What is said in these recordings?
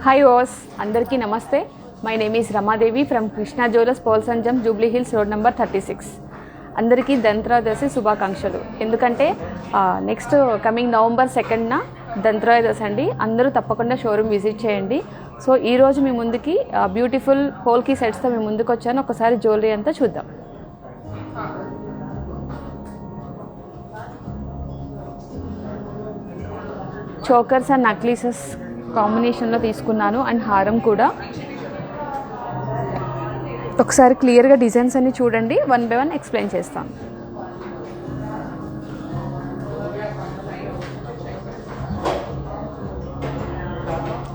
Hi Os, అందరికీ నమస్తే. My name is Ramadevi from Krishna Jewellers Pearls and Gems, Jubilee Hills Road number 36. అందరికీ ధన్త్రయోదశి శుభాకాంక్షలు. ఎందుకంటే next coming November 2న ధన్త్రయోదశి అండి. అందరూ తప్పకుండా షోరూమ్ విజిట్ చేయండి. సో ఈరోజు మీ ముందుకి బ్యూటిఫుల్ పోల్కీ సెట్స్తో మీ ముందుకు వచ్చాను. ఒకసారి జ్యువెలరీ అంతా చూద్దాం. చోకర్స్ అండ్ నక్లీసెస్ కాంబినేషన్లో తీసుకున్నాను అండ్ హారం కూడా. ఒకసారి క్లియర్గా డిజైన్స్ అన్ని చూడండి, వన్ బై వన్ ఎక్స్ప్లెయిన్ చేస్తాను.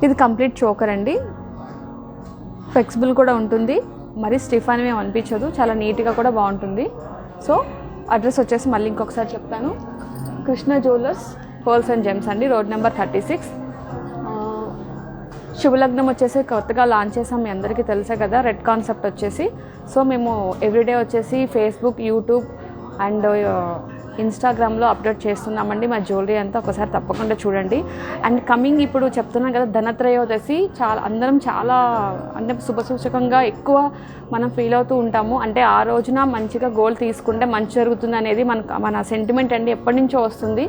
ఇది కంప్లీట్ చోకర్ అండి. ఫ్లెక్సిబుల్ కూడా ఉంటుంది, మరి స్టిఫ్ అని మేము అనిపించదు, చాలా నీట్గా కూడా బాగుంటుంది. సో అడ్రస్ వచ్చేసి మళ్ళీ ఇంకొకసారి చెప్తాను. Krishna jewellers pearls and gems అండి, రోడ్ నెంబర్ 36. శుభలగ్నం వచ్చేసి కొత్తగా లాంచ్ చేసాం, మీ అందరికీ తెలుసే కదా, రెడ్ కాన్సెప్ట్ వచ్చేసి. సో మేము ఎవ్రీడే వచ్చేసి ఫేస్బుక్, యూట్యూబ్ అండ్ ఇన్స్టాగ్రామ్లో అప్లోడ్ చేస్తున్నామండి మా జ్యువెలరీ అంతా. ఒకసారి తప్పకుండా చూడండి. అండ్ కమింగ్ ఇప్పుడు చెప్తున్నాం కదా ధనత్రయోదశి, అందరం చాలా అంటే శుభసూచకంగా ఎక్కువ మనం ఫీల్ అవుతూ ఉంటాము. అంటే ఆ రోజున మంచిగా గోల్డ్ తీసుకుంటే మంచి జరుగుతుంది అనేది మన సెంటిమెంట్ అండి, ఎప్పటి నుంచో వస్తుంది.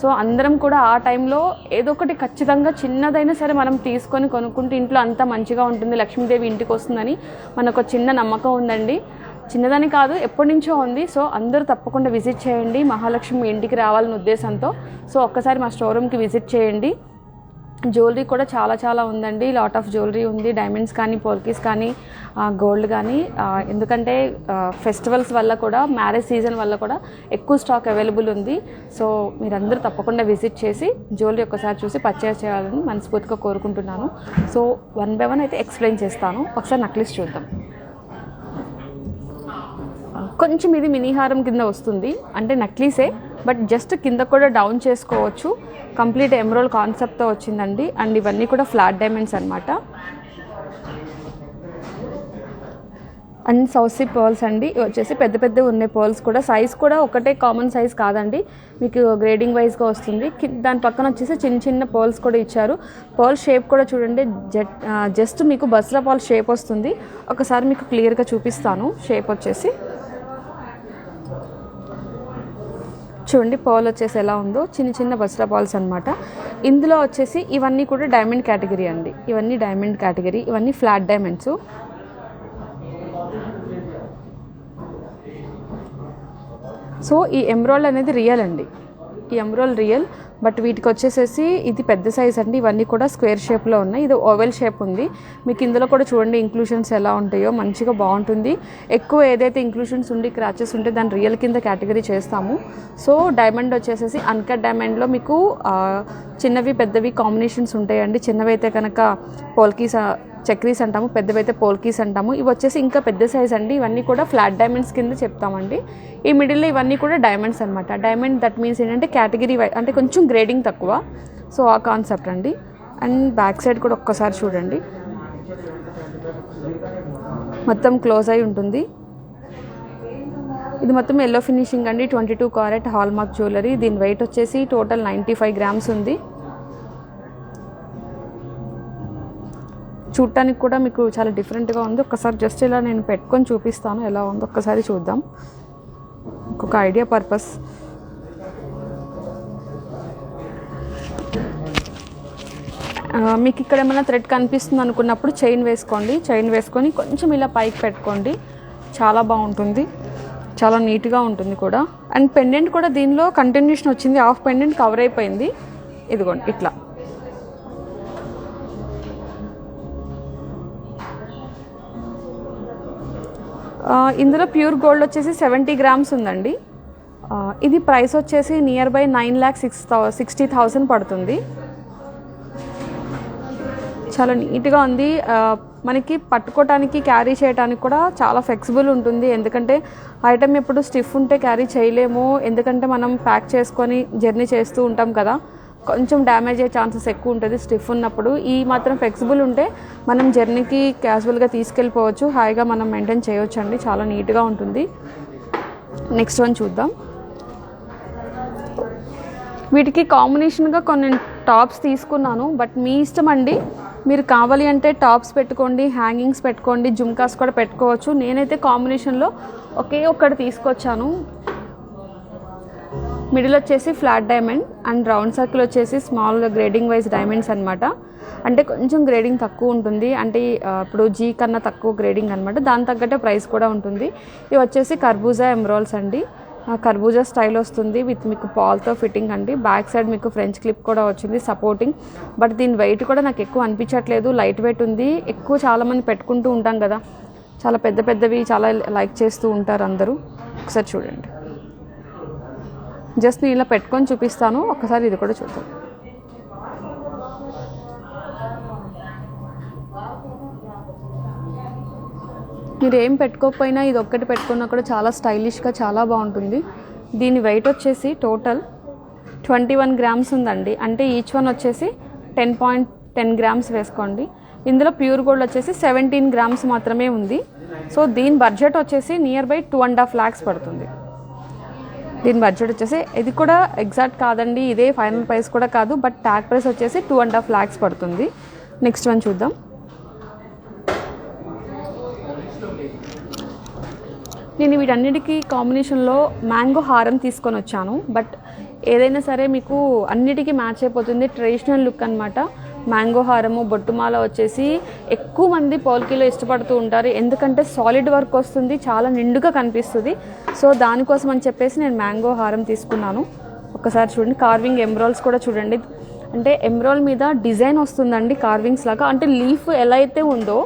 సో అందరం కూడా ఆ టైంలో ఏదో ఒకటి ఖచ్చితంగా చిన్నదైనా సరే మనం తీసుకొని కొనుక్కుంటే ఇంట్లో అంతా మంచిగా ఉంటుంది, లక్ష్మీదేవి ఇంటికి వస్తుందని మనకు చిన్న నమ్మకం ఉందండి. చిన్నదని కాదు, ఎప్పటి నుంచో ఉంది. సో అందరూ తప్పకుండా విజిట్ చేయండి, మహాలక్ష్మి ఇంటికి రావాలనే ఉద్దేశంతో. సో ఒక్కసారి మా స్టోరూమ్కి విజిట్ చేయండి. జ్యువెలరీ కూడా చాలా చాలా ఉందండి, లాట్ ఆఫ్ జ్యువెలరీ ఉంది, డైమండ్స్ కానీ, పోల్కీస్ కానీ, గోల్డ్ కానీ. ఎందుకంటే ఫెస్టివల్స్ వల్ల కూడా, మ్యారేజ్ సీజన్ వల్ల కూడా ఎక్కువ స్టాక్ అవైలబుల్ ఉంది. సో మీరందరూ తప్పకుండా విజిట్ చేసి జ్యువెలరీ ఒకసారి చూసి పర్చేస్ చేయాలని మనస్ఫూర్తిగా కోరుకుంటున్నాను. సో వన్ బై వన్ అయితే ఎక్స్ప్లెయిన్ చేస్తాను. ఒకసారి నక్లీస్ చూద్దాం. కొంచెం ఇది మినీహారం కింద వస్తుంది, అంటే నక్లీసే బట్ జస్ట్ కింద కూడా డౌన్ చేసుకోవచ్చు. కంప్లీట్ ఎమరాల్డ్ కాన్సెప్ట్తో వచ్చిందండి. అండ్ ఇవన్నీ కూడా ఫ్లాట్ డైమండ్స్ అనమాట. అండ్ సౌసీ పర్ల్స్ అండి, ఇవి వచ్చేసి పెద్ద పెద్ద ఉన్నాయి పర్ల్స్ కూడా. సైజ్ కూడా ఒకటే కామన్ సైజ్ కాదండి, మీకు గ్రేడింగ్ వైజ్గా వస్తుంది. దాని పక్కన వచ్చేసి చిన్న చిన్న పర్ల్స్ కూడా ఇచ్చారు. పర్ల్ షేప్ కూడా చూడండి, జస్ట్ మీకు బస్రా పర్ల్ షేప్ వస్తుంది. ఒకసారి మీకు క్లియర్గా చూపిస్తాను. షేప్ వచ్చేసి చూడండి, పర్ల్ వచ్చేసి ఎలా ఉందో, చిన్న చిన్న బస్రా పాల్స్ అనమాట. ఇందులో వచ్చేసి ఇవన్నీ కూడా డైమండ్ కేటగిరీ అండి, ఇవన్నీ డైమండ్ కేటగిరీ, ఇవన్నీ ఫ్లాట్ డైమండ్స్. సో ఈ ఎమరాల్డ్ అనేది రియల్ అండి, ఈ ఎమరాల్డ్ రియల్. బట్ వీటికి వచ్చేసేసి ఇది పెద్ద సైజ్ అండి. ఇవన్నీ కూడా స్క్వేర్ షేప్లో ఉన్నాయి, ఇది ఓవెల్ షేప్ ఉంది. మీకు ఇందులో కూడా చూడండి ఇంక్లూషన్స్ ఎలా ఉంటాయో, మంచిగా బాగుంటుంది. ఎక్కువ ఏదైతే ఇంక్లూషన్స్ ఉండి క్రాచెస్ ఉంటే దాన్ని రియల్ కింద కేటగిరీ చేస్తాము. సో డైమండ్ వచ్చేసేసి అన్కట్ డైమండ్లో మీకు చిన్నవి పెద్దవి కాంబినేషన్స్ ఉంటాయండి. చిన్నవి అయితే కనుక పోల్కీస్ చక్రీస్ అంటాము, పెద్దవైతే పోల్కీస్ అంటాము. ఇవి వచ్చేసి ఇంకా పెద్ద సైజ్ అండి. ఇవన్నీ కూడా ఫ్లాట్ డైమండ్స్ కింద చెప్తామండి. ఈ మిడిల్లో ఇవన్నీ కూడా డైమండ్స్ అనమాట. డైమండ్ దట్ మీన్స్ ఏంటంటే కేటగిరీ అంటే కొంచెం గ్రేడింగ్ తక్కువ. సో ఆ కాన్సెప్ట్ అండి. అండ్ బ్యాక్ సైడ్ కూడా ఒక్కసారి చూడండి, మొత్తం క్లోజ్ అయి ఉంటుంది. ఇది మొత్తం ఎల్లో ఫినిషింగ్ అండి, 22 క్యారెట్ హాల్ మార్క్ జ్యువెలరీ. దీని వెయిట్ వచ్చేసి టోటల్ 95 గ్రామ్స్ ఉంది. చూడటానికి కూడా మీకు చాలా డిఫరెంట్గా ఉంది. ఒక్కసారి జస్ట్ ఇలా నేను పెట్టుకొని చూపిస్తాను ఎలా ఉందో, ఒక్కసారి చూద్దాం, ఇంకొక ఐడియా పర్పస్. మీకు ఇక్కడ ఏమైనా థ్రెడ్ కనిపిస్తుంది అనుకున్నప్పుడు చైన్ వేసుకోండి, చైన్ వేసుకొని కొంచెం ఇలా పైకి పెట్టుకోండి, చాలా బాగుంటుంది, చాలా నీట్గా ఉంటుంది కూడా. అండ్ పెండెంట్ కూడా దీనిలో కంటిన్యూషన్ వచ్చింది, హాఫ్ పెండెంట్ కవర్ అయిపోయింది. ఇదిగోండి ఇట్లా. ఇందులో ప్యూర్ గోల్డ్ వచ్చేసి 70 గ్రామ్స్ ఉందండి. ఇది ప్రైస్ వచ్చేసి నియర్ బై 9,60,000 పడుతుంది. చాలా నీట్గా ఉంది. మనకి పట్టుకోవటానికి, క్యారీ చేయడానికి కూడా చాలా ఫ్లెక్సిబుల్ ఉంటుంది. ఎందుకంటే ఐటమ్ ఎప్పుడు స్టిఫ్ ఉంటే క్యారీ చేయలేము, ఎందుకంటే మనం ప్యాక్ చేసుకొని జర్నీ చేస్తూ ఉంటాం కదా, కొంచెం డ్యామేజ్ అయ్యే ఛాన్సెస్ ఎక్కువ ఉంటుంది స్టిఫ్ ఉన్నప్పుడు. ఈ మాత్రం ఫ్లెక్సిబుల్ ఉంటే మనం జర్నీకి క్యాజువల్గా తీసుకెళ్ళిపోవచ్చు, హాయిగా మనం మెయింటైన్ చేయవచ్చు అండి, చాలా నీట్గా ఉంటుంది. నెక్స్ట్ వన్ చూద్దాం. వీటికి కాంబినేషన్గా కొన్ని టాప్స్ తీసుకున్నాను, బట్ మీ ఇష్టం అండి. మీరు కావాలి అంటే టాప్స్ పెట్టుకోండి, హ్యాంగింగ్స్ పెట్టుకోండి, జుమ్కాస్ కూడా పెట్టుకోవచ్చు. నేనైతే కాంబినేషన్లో ఒకే ఒక్కటి తీసుకొచ్చాను. మిడిల్ వచ్చేసి flat diamond and round circle వచ్చేసి స్మాల్ గ్రేడింగ్ వైజ్ డైమండ్స్ అనమాట. అంటే కొంచెం గ్రేడింగ్ తక్కువ ఉంటుంది, అంటే ఇప్పుడు జీ కన్నా తక్కువ గ్రేడింగ్ అనమాట. దాని తగ్గట్టే ప్రైస్ కూడా ఉంటుంది. ఇవి వచ్చేసి కర్బూజా ఎమరాల్డ్స్ అండి. కర్బూజా స్టైల్ వస్తుంది విత్ మీకు పాల్తో ఫిట్టింగ్ అండి. బ్యాక్ సైడ్ మీకు ఫ్రెంచ్ క్లిప్ కూడా వచ్చింది సపోర్టింగ్. బట్ దీని వెయిట్ కూడా నాకు ఎక్కువ అనిపించట్లేదు, లైట్ వెయిట్ ఉంది. ఎక్కువ చాలామంది పెట్టుకుంటూ ఉంటాం కదా, చాలా పెద్ద పెద్దవి చాలా లైక్ చేస్తూ ఉంటారు అందరూ. ఒకసారి చూడండి, జస్ట్ నేను ఇలా పెట్టుకొని చూపిస్తాను. ఒకసారి ఇది కూడా చూద్దాం. మీరు ఏం పెట్టుకోకపోయినా ఇది ఒక్కటి పెట్టుకున్నా కూడా చాలా స్టైలిష్గా చాలా బాగుంటుంది. దీని వెయిట్ వచ్చేసి టోటల్ 21 గ్రామ్స్ ఉందండి. అంటే ఈచ్ వన్ వచ్చేసి 10.10 గ్రామ్స్ వేసుకోండి. ఇందులో ప్యూర్ గోల్డ్ వచ్చేసి 17 గ్రామ్స్ మాత్రమే ఉంది. సో దీని బడ్జెట్ వచ్చేసి నియర్ బై 2.5 lakhs పడుతుంది. దీని బడ్జెట్ వచ్చేసి ఇది కూడా ఎగ్జాక్ట్ కాదండి, ఇదే ఫైనల్ ప్రైస్ కూడా కాదు, బట్ ట్యాగ్ ప్రైస్ వచ్చేసి 2.5 lakhs పడుతుంది. నెక్స్ట్ వన్ చూద్దాం. నేను వీటన్నిటికీ కాంబినేషన్లో మ్యాంగో హారం తీసుకొని వచ్చాను. బట్ ఏదైనా సరే మీకు అన్నిటికీ మ్యాచ్ అయిపోతుంది. ట్రెడిషనల్ లుక్ అనమాట. మ్యాంగో హారము, బొట్టుమాల వచ్చేసి ఎక్కువ మంది పోల్కీలో ఇష్టపడుతూ ఉంటారు, ఎందుకంటే సాలిడ్ వర్క్ వస్తుంది, చాలా నిండుగా కనిపిస్తుంది. సో దానికోసం అని చెప్పేసి నేను మ్యాంగో హారం తీసుకున్నాను. ఒకసారి చూడండి, కార్వింగ్ ఎమరాల్డ్స్ కూడా చూడండి. అంటే ఎమరాల్డ్ మీద డిజైన్ వస్తుందండి కార్వింగ్స్ లాగా. అంటే లీఫ్ ఎలా అయితే ఉందో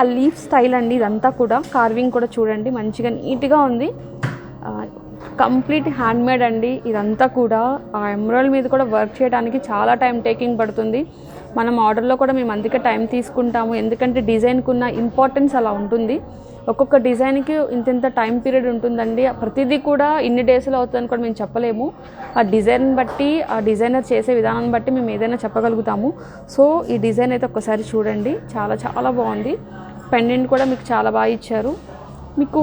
ఆ లీఫ్ స్టైల్ అండి ఇదంతా కూడా. కార్వింగ్ కూడా చూడండి మంచిగా నీట్గా ఉంది. కంప్లీట్ హ్యాండ్మేడ్ అండి ఇదంతా కూడా. ఆ ఎమరాల్డ్ మీద కూడా వర్క్ చేయడానికి చాలా టైం టేకింగ్ పడుతుంది. మనం ఆర్డర్లో కూడా మేము అందుకే టైం తీసుకుంటాము, ఎందుకంటే డిజైన్కి ఉన్న ఇంపార్టెన్స్ అలా ఉంటుంది. ఒక్కొక్క డిజైన్కి ఇంత టైం పీరియడ్ ఉంటుందండి. ప్రతిదీ కూడా ఇన్ని డేస్లో అవుతుందని కూడా మేము చెప్పలేము. ఆ డిజైన్ బట్టి, ఆ డిజైనర్ చేసే విధానాన్ని బట్టి మేము ఏదైనా చెప్పగలుగుతాము. సో ఈ డిజైన్ అయితే ఒక్కసారి చూడండి, చాలా చాలా బాగుంది. పెండెంట్ కూడా మీకు చాలా బాగా ఇచ్చారు. మీకు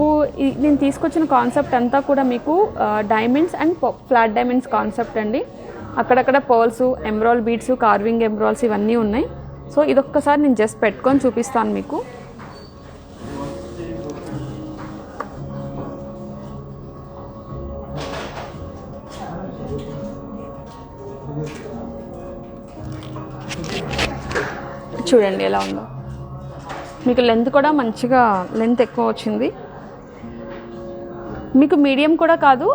నేను తీసుకొచ్చిన కాన్సెప్ట్ అంతా కూడా మీకు diamonds and flat diamonds concept అండి. అక్కడక్కడ pearls, emerald beads, carving emeralds ఇవన్నీ ఉన్నాయి. సో ఇదొక్కసారి నేను జస్ట్ పెట్టుకొని చూపిస్తాను మీకు. చూడండి ఎలా ఉందో. మీకు లెంత్ కూడా మంచిగా లెంత్ ఎక్కువ వచ్చింది. మీకు మీడియం కూడా కాదు,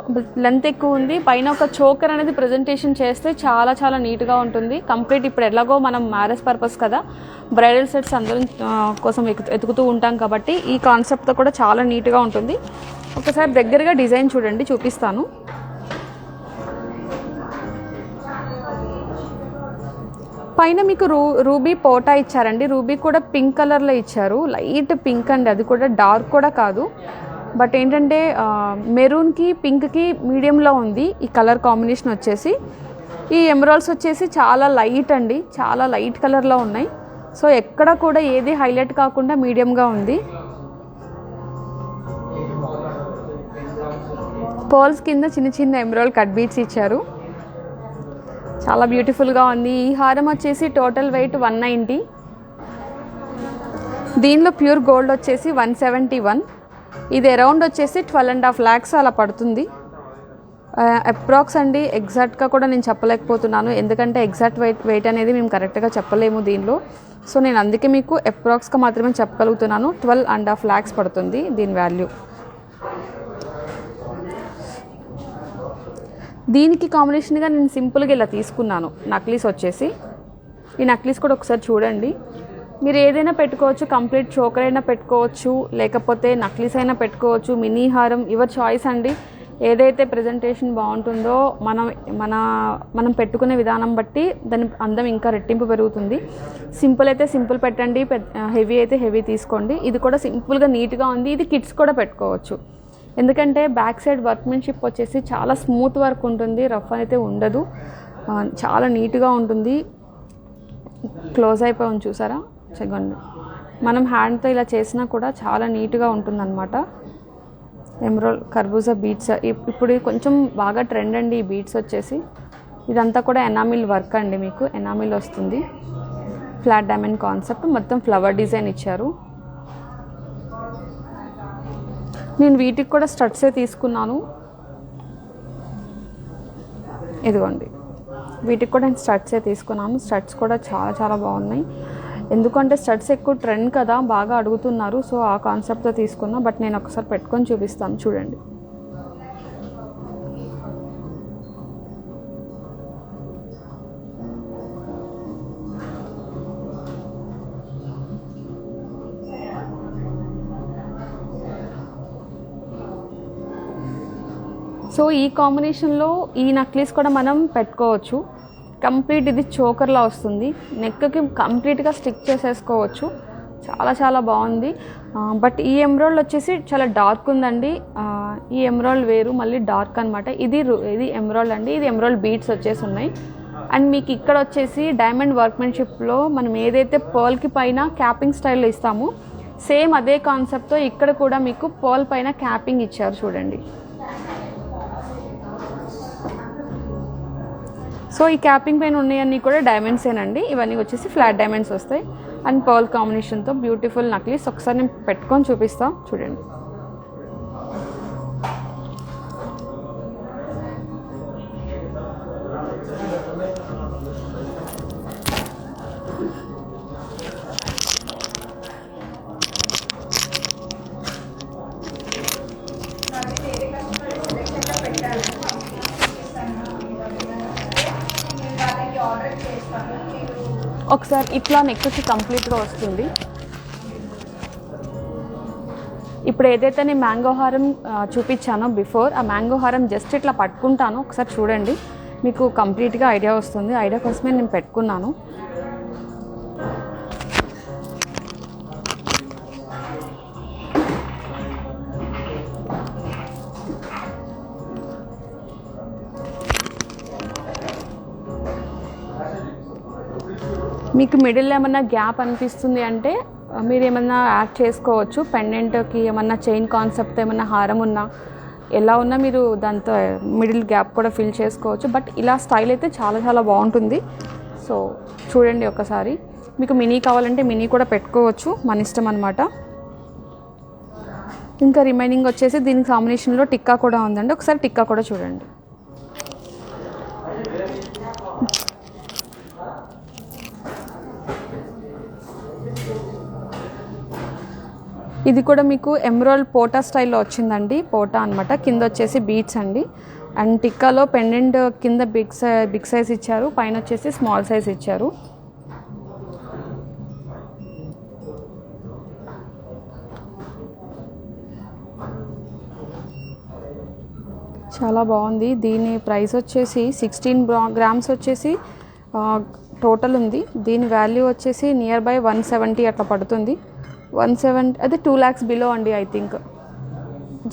లెంత్ ఎక్కువ ఉంది. పైన ఒక చోకర్ అనేది ప్రజెంటేషన్ చేస్తే చాలా చాలా నీట్గా ఉంటుంది. కంప్లీట్ ఇప్పుడు ఎలాగో మనం మ్యారేజ్ పర్పస్ కదా, బ్రైడల్ సెట్స్ అందరం కోసం వెతుకుతూ ఉంటాం కాబట్టి ఈ కాన్సెప్ట్తో కూడా చాలా నీట్గా ఉంటుంది. ఒకసారి దగ్గరగా డిజైన్ చూడండి, చూపిస్తాను. పైన మీకు రూబీ పోటా ఇచ్చారండి. రూబీ కూడా పింక్ కలర్లో ఇచ్చారు, లైట్ పింక్ అండి, అది కూడా డార్క్ కూడా కాదు. బట్ ఏంటంటే మెరూన్కి పింక్కి మీడియంలో ఉంది ఈ కలర్ కాంబినేషన్ వచ్చేసి. ఈ ఎమరాల్డ్స్ వచ్చేసి చాలా లైట్ అండి, చాలా లైట్ కలర్లో ఉన్నాయి. సో ఎక్కడ కూడా ఏది హైలైట్ కాకుండా మీడియంగా ఉంది. పర్ల్స్ కింద చిన్న చిన్న ఎమరాల్డ్ కట్ బీట్స్ ఇచ్చారు, చాలా బ్యూటిఫుల్గా ఉంది. ఈ హారం వచ్చేసి టోటల్ వెయిట్ 190. దీనిలో ప్యూర్ గోల్డ్ వచ్చేసి 171. ఇది అరౌండ్ వచ్చేసి 12.5 lakhs అలా పడుతుంది అప్రాక్స్ అండి. ఎగ్జాక్ట్గా కూడా నేను చెప్పలేకపోతున్నాను, ఎందుకంటే ఎగ్జాక్ట్ వెయిట్ అనేది మేము కరెక్ట్గా చెప్పలేము దీనిలో. సో నేను అందుకే మీకు అప్రాక్స్గా మాత్రమే చెప్పగలుగుతున్నాను. 12.5 lakhs పడుతుంది దీని వాల్యూ. దీనికి కాంబినేషన్గా నేను సింపుల్గా ఇలా తీసుకున్నాను నక్లీస్ వచ్చేసి. ఈ నక్లీస్ కూడా ఒకసారి చూడండి. మీరు ఏదైనా పెట్టుకోవచ్చు, కంప్లీట్ చోకర్ అయినా పెట్టుకోవచ్చు, లేకపోతే నక్లీస్ అయినా పెట్టుకోవచ్చు, మినీ హారం, యువర్ చాయిస్ అండి. ఏదైతే ప్రజెంటేషన్ బాగుంటుందో మనం పెట్టుకునే విధానం బట్టి దాని అందం ఇంకా రెట్టింపు పెరుగుతుంది. సింపుల్ అయితే సింపుల్ పెట్టండి, హెవీ అయితే హెవీ తీసుకోండి. ఇది కూడా సింపుల్గా నీట్గా ఉంది. ఇది కిడ్స్ కూడా పెట్టుకోవచ్చు, ఎందుకంటే బ్యాక్ సైడ్ వర్క్మెన్షిప్ వచ్చేసి చాలా స్మూత్ వర్క్ ఉంటుంది, రఫ్ అయితే ఉండదు, చాలా నీట్గా ఉంటుంది. క్లోజ్ అయిపోయి చూసారా, చెగండి. మనం హ్యాండ్తో ఇలా చేసినా కూడా చాలా నీట్గా ఉంటుందన్నమాట. ఎమరాల్డ్ కర్బూజా బీడ్స్ ఇప్పుడు కొంచెం బాగా ట్రెండ్ అండి ఈ బీడ్స్ వచ్చేసి. ఇదంతా కూడా ఎనామిల్ వర్క్ అండి, మీకు ఎనామిల్ వస్తుంది. ఫ్లాట్ డైమండ్ కాన్సెప్ట్, మొత్తం ఫ్లవర్ డిజైన్ ఇచ్చారు. నేను వీటికి కూడా స్టడ్సే తీసుకున్నాను. ఇదిగోండి, వీటికి కూడా నేను స్టడ్సే తీసుకున్నాను. స్టడ్స్ కూడా చాలా చాలా బాగున్నాయి. ఎందుకంటే స్టడ్స్ ఎక్కువ ట్రెండ్ కదా, బాగా అడుగుతున్నారు. సో ఆ కాన్సెప్ట్తో తీసుకున్నా. బట్ నేను ఒకసారి పెట్టుకొని చూపిస్తాను, చూడండి. సో ఈ కాంబినేషన్లో ఈ నెక్లెస్ కూడా మనం పెట్టుకోవచ్చు. కంప్లీట్ ఇది చోకర్లా వస్తుంది, నెక్కి కంప్లీట్గా స్టిక్ చేసేసుకోవచ్చు. చాలా చాలా బాగుంది. బట్ ఈ ఎమరాల్డ్ వచ్చేసి చాలా డార్క్ ఉందండి. ఈ ఎమరాల్డ్ వేరు, మళ్ళీ డార్క్ అనమాట. ఇది ఎమరాల్డ్ అండి. ఇది ఎమరాల్డ్ బీడ్స్ వచ్చేసి ఉన్నాయి. అండ్ మీకు ఇక్కడ వచ్చేసి డైమండ్ వర్క్మెన్షిప్లో మనం ఏదైతే పర్ల్కి పైన క్యాపింగ్ స్టైల్లో ఇస్తామో సేమ్ అదే కాన్సెప్ట్తో ఇక్కడ కూడా మీకు పర్ల్ పైన క్యాపింగ్ ఇచ్చారు, చూడండి. సో ఈ క్యాపింగ్ పైన ఉన్నాయన్నీ కూడా డైమండ్సేనండి. ఇవన్నీ వచ్చేసి ఫ్లాట్ డైమండ్స్ వస్తాయి. అండ్ పర్ల్ కాంబినేషన్తో బ్యూటిఫుల్ నెక్లెస్. ఒకసారి నేను పెట్టుకొని చూపిస్తాను, చూడండి. ఒకసారి ఇట్లా నెక్కి కంప్లీట్గా వస్తుంది. ఇప్పుడు ఏదైతే నేను మ్యాంగో హారం చూపించానో బిఫోర్, ఆ మ్యాంగో హారం జస్ట్ ఇట్లా పట్టుకుంటాను, ఒకసారి చూడండి, మీకు కంప్లీట్గా ఐడియా వస్తుంది. ఐడియా కోసమే నేను పెట్టుకున్నాను. మీకు మిడిల్ ఏమన్నా గ్యాప్ అనిపిస్తుంది అంటే మీరు ఏమన్నా యాడ్ చేసుకోవచ్చు. పెండెంట్కి ఏమన్నా చైన్ కాన్సెప్ట్ ఏమన్నా హారం ఉన్నా ఎలా ఉన్నా మీరు దాంతో మిడిల్ గ్యాప్ కూడా ఫిల్ చేసుకోవచ్చు. బట్ ఇలా స్టైల్ అయితే చాలా చాలా బాగుంటుంది. సో చూడండి ఒకసారి. మీకు మినీ కావాలంటే మినీ కూడా పెట్టుకోవచ్చు, మన ఇష్టం అనమాట. ఇంకా రిమైనింగ్ వచ్చేసి దీనికి కాంబినేషన్లో టిక్కా కూడా ఉందండి. ఒకసారి టిక్కా కూడా చూడండి. ఇది కూడా మీకు ఎమరాల్డ్ పోటా స్టైల్లో వచ్చిందండి. పోటా అనమాట. కింద వచ్చేసి బీడ్స్ అండి. అండ్ టిక్కాలో పెండెంట్ కింద బిగ్ సైజ్ ఇచ్చారు, పైన వచ్చేసి స్మాల్ సైజ్ ఇచ్చారు. చాలా బాగుంది. దీని ప్రైస్ వచ్చేసి 16 గ్రామ్స్ వచ్చేసి టోటల్ ఉంది. దీని వాల్యూ వచ్చేసి నియర్ బై 170 అట్లా పడుతుంది. 170 అదే 2 lakhs బిలో అండి ఐ థింక్.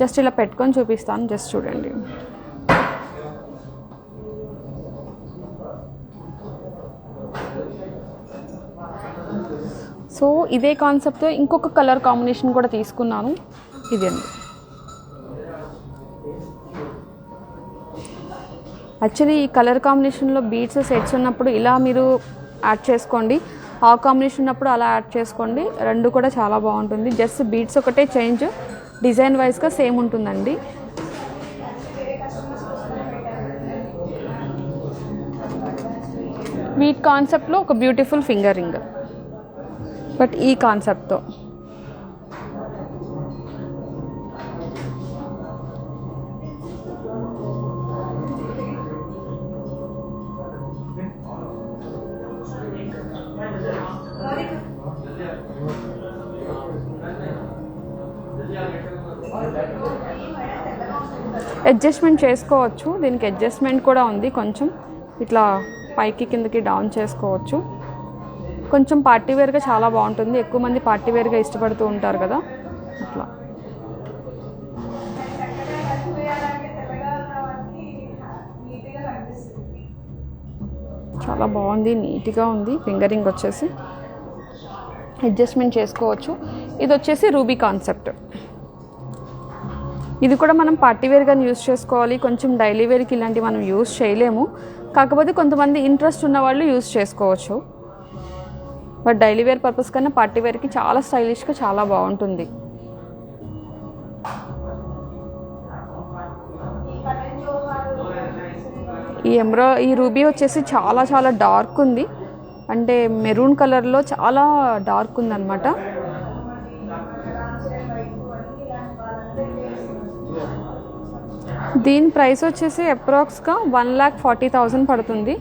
జస్ట్ ఇలా పెట్టుకొని చూపిస్తాను, జస్ట్ చూడండి. సో ఇదే కాన్సెప్ట్తో ఇంకొక కలర్ కాంబినేషన్ కూడా తీసుకున్నాను. ఇది అండి. యాక్చువల్లీ ఈ కలర్ కాంబినేషన్లో బీడ్స్ సెట్స్ ఉన్నప్పుడు ఇలా మీరు యాడ్ చేసుకోండి, ఆ కాంబినేషన్ ఉన్నప్పుడు అలా యాడ్ చేసుకోండి. రెండు కూడా చాలా బాగుంటుంది. జస్ట్ బీడ్స్ ఒకటే చేంజ్, డిజైన్ వైజ్గా సేమ్ ఉంటుందండి. వీట్ కాన్సెప్ట్లో ఒక బ్యూటిఫుల్ ఫింగర్ రింగ్, బట్ ఈ కాన్సెప్ట్తో. అడ్జస్ట్మెంట్ చేసుకోవచ్చు. దీనికి అడ్జస్ట్మెంట్ కూడా ఉంది. కొంచెం ఇట్లా పైకి కిందకి డౌన్ చేసుకోవచ్చు. కొంచెం పార్టీవేర్గా చాలా బాగుంటుంది. ఎక్కువ మంది పార్టీవేర్గా ఇష్టపడుతూ ఉంటారు కదా, అట్లా. చాలా బాగుంది, నీట్గా ఉంది. ఫింగరింగ్ వచ్చేసి అడ్జస్ట్మెంట్ చేసుకోవచ్చు. ఇది వచ్చేసి రూబీ కాన్సెప్ట్. ఇది కూడా మనం పార్టీవేర్గా యూస్ చేసుకోవాలి. కొంచెం డైలీ వేర్కి ఇలాంటివి మనం యూస్ చేయలేము. కాకపోతే కొంతమంది ఇంట్రెస్ట్ ఉన్న వాళ్ళు యూస్ చేసుకోవచ్చు. బట్ డైలీ వేర్ పర్పస్ కన్నా పార్టీ వేర్కి చాలా స్టైలిష్గా చాలా బాగుంటుంది. ఈ రూబీ వచ్చేసి చాలా చాలా డార్క్ ఉంది, అంటే మెరూన్ కలర్లో చాలా డార్క్ ఉందన్నమాట. దీని ప్రైస్ వచ్చేసి అప్రాక్స్గా 1,40,000 పడుతుంది.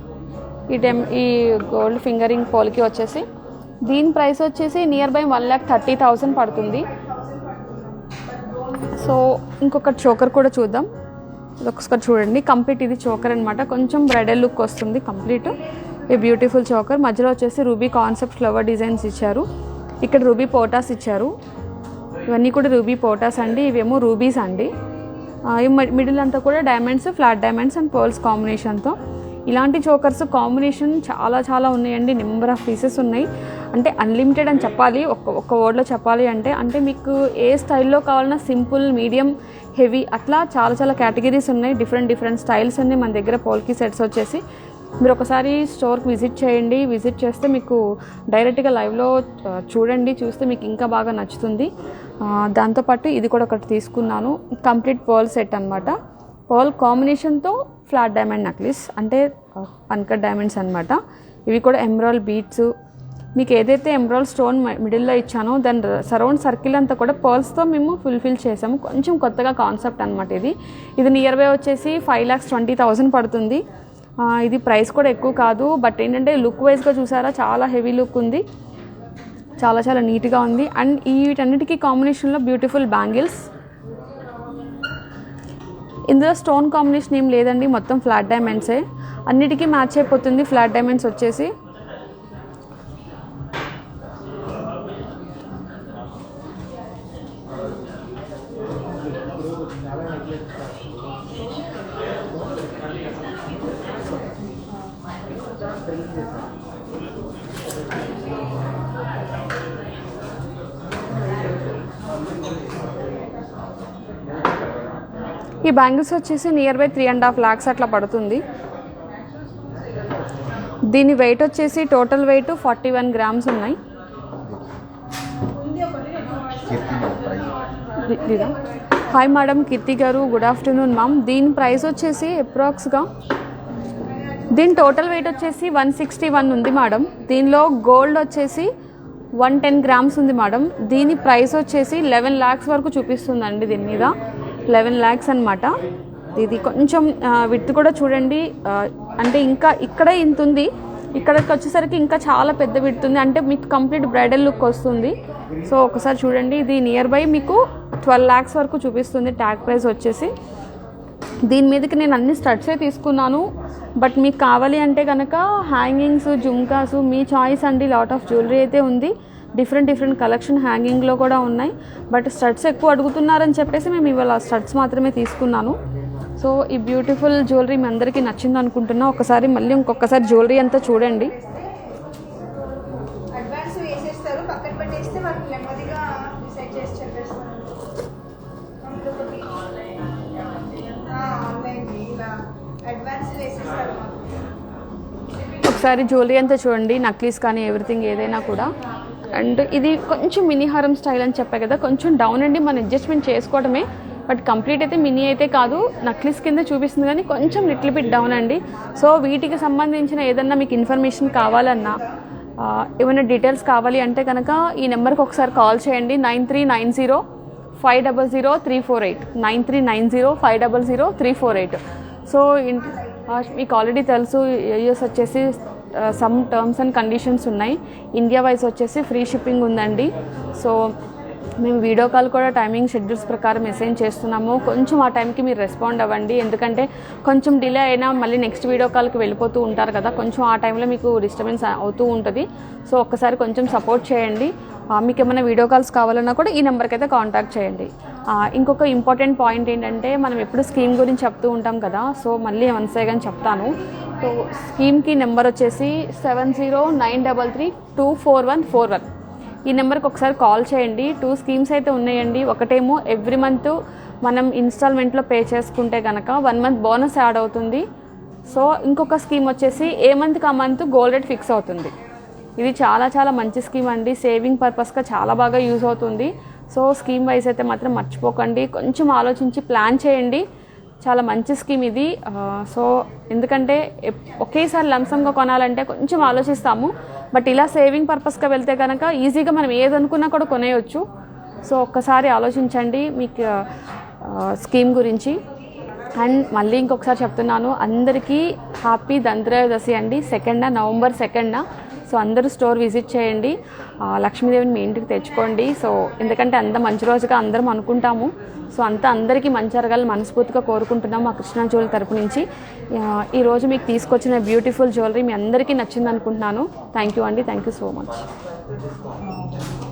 ఈ గోల్డ్ ఫింగరింగ్ పోల్కి వచ్చేసి దీని ప్రైస్ వచ్చేసి నియర్ బై 1,30,000 పడుతుంది. సో ఇంకొక చోకర్ కూడా చూద్దాం, ఒకసారి చూడండి. కంప్లీట్ ఇది చోకర్ అనమాట, కొంచెం బ్రైడల్ లుక్ వస్తుంది కంప్లీట్. ఈ బ్యూటిఫుల్ చోకర్ మధ్యలో వచ్చేసి రూబీ కాన్సెప్ట్ ఫ్లవర్ డిజైన్స్ ఇచ్చారు. ఇక్కడ రూబీ పోటాస్ ఇచ్చారు, ఇవన్నీ కూడా రూబీ పోటాస్ అండి, ఇవేమో రూబీస్ అండి. ఈ మిడిల్ అంతా కూడా diamonds, flat diamonds and pearls కాంబినేషన్తో. ఇలాంటి చోకర్స్ కాంబినేషన్ చాలా చాలా ఉన్నాయండి, నెంబర్ ఆఫ్ పీసెస్ ఉన్నాయి. అంటే అన్లిమిటెడ్ అని చెప్పాలి, ఒక్క వర్డ్లో చెప్పాలి అంటే మీకు ఏ స్టైల్లో కావాలన్నా సింపుల్, మీడియం, హెవీ అట్లా చాలా చాలా కేటగిరీస్ ఉన్నాయి. డిఫరెంట్ స్టైల్స్ ఉన్నాయి మన దగ్గర పోల్కి సెట్స్ వచ్చేసి. మీరు ఒకసారి స్టోర్కి విజిట్ చేయండి, విజిట్ చేస్తే మీకు డైరెక్ట్గా లైవ్లో చూడండి, చూస్తే మీకు ఇంకా బాగా నచ్చుతుంది. దాంతోపాటు ఇది కూడా ఒకటి తీసుకున్నాను, కంప్లీట్ పర్ల్ సెట్ అనమాట. పర్ల్ కాంబినేషన్తో ఫ్లాట్ డైమండ్ నెక్లెస్, అంటే అన్కట్ డైమండ్స్ అనమాట. ఇవి కూడా ఎమరాల్డ్ బీడ్స్, మీకు ఏదైతే ఎమరాల్డ్ స్టోన్ మిడిల్లో ఇచ్చానో దాని సరౌండ్ సర్కిల్ అంతా కూడా పర్ల్స్తో మేము ఫుల్ఫిల్ చేసాము. కొంచెం కొత్తగా కాన్సెప్ట్ అనమాట ఇది నియర్ బై వచ్చేసి 5,20,000 పడుతుంది. ఇది ప్రైస్ కూడా ఎక్కువ కాదు, బట్ ఏంటంటే లుక్ వైజ్గా చూసారా చాలా హెవీ లుక్ ఉంది, చాలా చాలా నీట్గా ఉంది. అండ్ వీటన్నిటికీ కాంబినేషన్లో బ్యూటిఫుల్ బ్యాంగిల్స్. ఇందులో స్టోన్ కాంబినేషన్ ఏం లేదండి, మొత్తం ఫ్లాట్ డైమండ్సే, అన్నిటికీ మ్యాచ్ అయిపోతుంది ఫ్లాట్ డైమండ్స్ వచ్చేసి. ఈ బ్యాంగిల్స్ వచ్చేసి నియర్ బై 3.5 lakhs అట్లా పడుతుంది. దీని వెయిట్ వచ్చేసి టోటల్ వెయిట్ 41 grams ఉన్నాయి. హాయ్ మేడం, కీర్తి గారు, గుడ్ ఆఫ్టర్నూన్ మ్యామ్. దీని ప్రైస్ వచ్చేసి అప్రాక్స్గా దీని టోటల్ వెయిట్ వచ్చేసి 161 ఉంది మేడం. దీనిలో గోల్డ్ వచ్చేసి 110 grams ఉంది మేడం. దీని ప్రైస్ వచ్చేసి 11 lakhs వరకు చూపిస్తుందండి, దీని మీద 11 lakhs అనమాట. ఇది కొంచెం విడ్త్ కూడా చూడండి, అంటే ఇంకా ఇక్కడ ఇంత ఉంది, ఇక్కడికి వచ్చేసరికి ఇంకా చాలా పెద్ద విడ్త్ ఉంది, అంటే మీకు కంప్లీట్ బ్రైడల్ లుక్ వస్తుంది. సో ఒకసారి చూడండి, ఇది నియర్ బై మీకు 12 lakhs వరకు చూపిస్తుంది ట్యాగ్ ప్రైస్ వచ్చేసి. దీని మీదకి నేను అన్ని స్టడ్సే తీసుకున్నాను, బట్ మీకు కావాలి అంటే కనుక హ్యాంగింగ్స్, జుమ్కాస్ మీ చాయిస్ అండి. లాట్ ఆఫ్ జ్యువెలరీ అయితే ఉంది, డిఫరెంట్ కలెక్షన్ హ్యాంగింగ్లో కూడా ఉన్నాయి. బట్ స్టడ్స్ ఎక్కువ అడుగుతున్నారని చెప్పేసి మేము ఇవాళ స్టడ్స్ మాత్రమే తీసుకున్నాను. సో ఈ బ్యూటిఫుల్ జ్యువెలరీ మీ అందరికీ నచ్చింది అనుకుంటున్నా. ఒకసారి మళ్ళీ ఇంకొకసారి జ్యువెలరీ అంతా చూడండి. ఒకసారి జ్యువెలరీ అంతా చూడండి, నక్లీస్ కానీ ఎవ్రీథింగ్ ఏదైనా కూడా. అండ్ ఇది కొంచెం మినీ హారం స్టైల్ అని చెప్పే కదా, కొంచెం డౌన్ అండి, మనం అడ్జస్ట్మెంట్ చేసుకోవడమే. బట్ కంప్లీట్ అయితే మినీ అయితే కాదు, నక్లీస్ కింద చూపిస్తుంది కానీ కొంచెం లిటిల్ బిట్ డౌన్ అండి. సో వీటికి సంబంధించిన ఏదన్నా మీకు ఇన్ఫర్మేషన్ కావాలన్నా, ఏమైనా డీటెయిల్స్ కావాలి అంటే కనుక ఈ నెంబర్కి ఒకసారి కాల్ చేయండి, 9390500348, 9390500348. సో మీకు ఆల్రెడీ తెలుసు, యూఎస్ వచ్చేసి సమ్ టర్మ్స్ అండ్ కండిషన్స్ ఉన్నాయి. ఇండియా వైజ్ వచ్చేసి ఫ్రీ షిప్పింగ్ ఉందండి. సో మేము వీడియో కాల్ కూడా టైమింగ్ షెడ్యూల్స్ ప్రకారం మెసేజ్ చేస్తున్నాము. కొంచెం ఆ టైంకి మీరు రెస్పాండ్ అవ్వండి, ఎందుకంటే కొంచెం డిలే అయినా మళ్ళీ నెక్స్ట్ వీడియో కాల్కి వెళ్ళిపోతూ ఉంటారు కదా, కొంచెం ఆ టైంలో మీకు డిస్టర్బెన్స్ అవుతూ ఉంటుంది. సో ఒక్కసారి కొంచెం సపోర్ట్ చేయండి. మీకు ఏమైనా వీడియో కాల్స్ కావాలన్నా కూడా ఈ నెంబర్కి అయితే కాంటాక్ట్ చేయండి. ఇంకొక ఇంపార్టెంట్ పాయింట్ ఏంటంటే, మనం ఎప్పుడు స్కీమ్ గురించి చెప్తూ ఉంటాం కదా, సో మళ్ళీ వన్స్ అగైన్ చెప్తాను. సో స్కీమ్కి నెంబర్ వచ్చేసి 7093324141. ఈ నెంబర్కి ఒకసారి కాల్ చేయండి. 2 స్కీమ్స్ అయితే ఉన్నాయండి. ఒకటేమో ఎవ్రీ మంత్ మనం ఇన్స్టాల్మెంట్లో పే చేసుకుంటే కనుక 1 month బోనస్ యాడ్ అవుతుంది. సో ఇంకొక స్కీమ్ వచ్చేసి ఏ మంత్కి ఆ మంత్ గోల్డ్ రేట్ ఫిక్స్ అవుతుంది. ఇది చాలా చాలా మంచి స్కీమ్ అండి, సేవింగ్ పర్పస్గా చాలా బాగా యూజ్ అవుతుంది. సో స్కీమ్ వైజ్ అయితే మాత్రం మర్చిపోకండి, కొంచెం ఆలోచించి ప్లాన్ చేయండి. చాలా మంచి స్కీమ్ ఇది. సో ఎందుకంటే ఒకేసారి లంసంగా కొనాలంటే కొంచెం ఆలోచిస్తాము, బట్ ఇలా సేవింగ్ పర్పస్గా వెళ్తే కనుక ఈజీగా మనం ఏదనుకున్నా కూడా కొనేయచ్చు. సో ఒక్కసారి ఆలోచించండి మీకు స్కీమ్ గురించి. అండ్ మళ్ళీ ఇంకొకసారి చెప్తున్నాను, అందరికీ హ్యాపీ ధన్త్రయోదశి అండి. నవంబర్ 2న. సో అందరూ స్టోర్ విజిట్ చేయండి, లక్ష్మీదేవిని మీ ఇంటికి తెచ్చుకోండి. సో ఎందుకంటే అంత మంచి రోజుగా అందరం అనుకుంటాము. సో అందరికీ మంచి జరగాలని మనస్ఫూర్తిగా కోరుకుంటున్నాము మా కృష్ణ జ్యువెలరీ తరపు నుంచి. ఈరోజు మీకు తీసుకొచ్చిన బ్యూటిఫుల్ జ్యువెలరీ మీ అందరికీ నచ్చింది అనుకుంటున్నాను. థ్యాంక్ యూ అండి, థ్యాంక్ యూ సో మచ్.